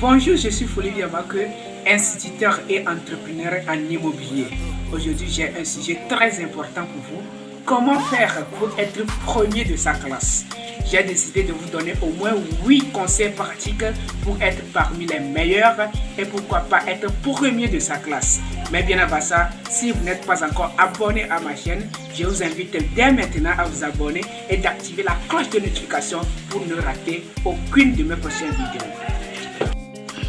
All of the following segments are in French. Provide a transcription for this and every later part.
Bonjour, je suis Folie Diamaque, instituteur et entrepreneur en immobilier. Aujourd'hui, j'ai un sujet très important pour vous. Comment faire pour être premier de sa classe? J'ai décidé de vous donner au moins 8 conseils pratiques pour être parmi les meilleurs et pourquoi pas être premier de sa classe. Mais bien avant ça, si vous n'êtes pas encore abonné à ma chaîne, je vous invite dès maintenant à vous abonner et d'activer la cloche de notification pour ne rater aucune de mes prochaines vidéos.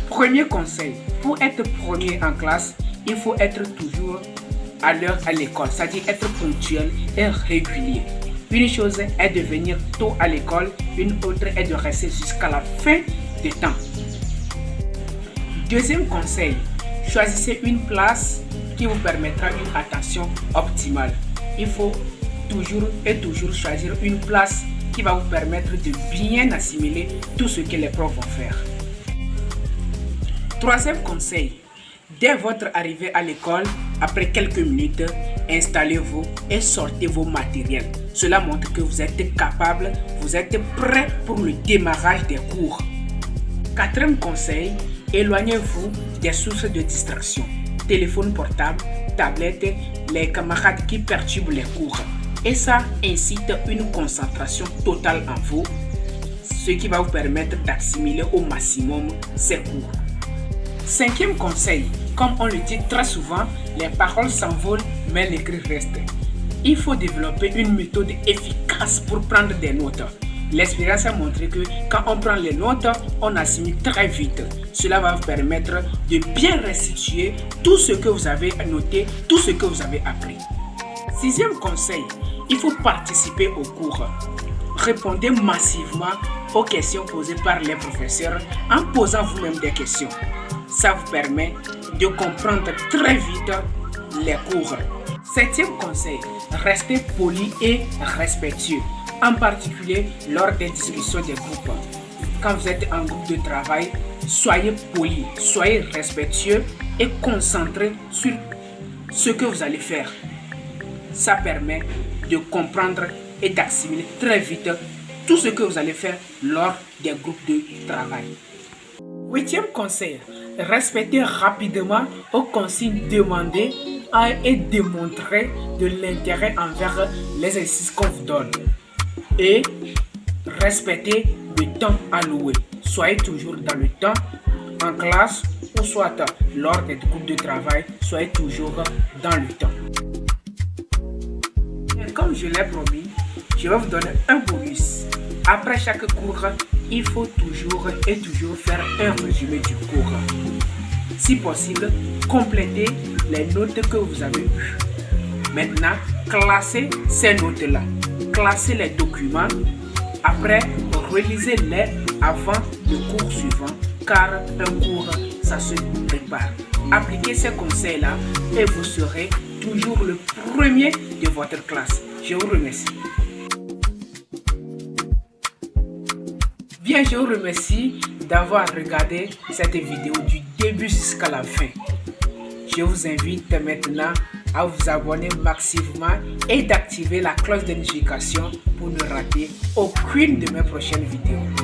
Premier conseil, pour être premier en classe, il faut être toujours à l'heure à l'école, c'est-à-dire être ponctuel et régulier. Une chose est de venir tôt à l'école, une autre est de rester jusqu'à la fin du temps. Deuxième conseil, choisissez une place qui vous permettra une attention optimale. Il faut toujours choisir une place qui va vous permettre de bien assimiler tout ce que les profs vont faire. Troisième conseil, dès votre arrivée à l'école, après quelques minutes, installez-vous et sortez vos matériels. Cela montre que vous êtes capable, vous êtes prêt pour le démarrage des cours. Quatrième conseil, éloignez-vous des sources de distraction. Téléphone portable, tablette, les camarades qui perturbent les cours. Et ça incite une concentration totale en vous, ce qui va vous permettre d'assimiler au maximum ces cours. Cinquième conseil, comme on le dit très souvent, les paroles s'envolent mais l'écrit reste. Il faut développer une méthode efficace pour prendre des notes. L'expérience a montré que quand on prend les notes, on assimile très vite. Cela va vous permettre de bien restituer tout ce que vous avez noté, tout ce que vous avez appris. Sixième conseil, il faut participer au cours. Répondez massivement aux questions posées par les professeurs en posant vous-même des questions. Ça vous permet de comprendre très vite les cours. Septième conseil, restez poli et respectueux, en particulier lors des discussions des groupes. Quand vous êtes en groupe de travail, soyez poli, soyez respectueux et concentré sur ce que vous allez faire. Ça permet de comprendre et d'assimiler très vite tout ce que vous allez faire lors des groupes de travail. Huitième conseil, respectez rapidement aux consignes demandées et démontrez de l'intérêt envers les exercices qu'on vous donne. Et respectez le temps alloué. Soyez toujours dans le temps en classe ou soit lors des groupes de travail, soyez toujours dans le temps. Et comme je l'ai promis, je vais vous donner un bonus. Après chaque cours, il faut toujours faire un résumé du cours. Si possible, complétez les notes que vous avez eues. Maintenant, classez ces notes-là. Classez les documents. Après, relisez-les avant le cours suivant, car un cours, ça se prépare. Appliquez ces conseils-là et vous serez toujours le premier de votre classe. Je vous remercie. Bien, je vous remercie d'avoir regardé cette vidéo du début jusqu'à la fin. Je vous invite maintenant à vous abonner massivement et d'activer la cloche de notification pour ne rater aucune de mes prochaines vidéos.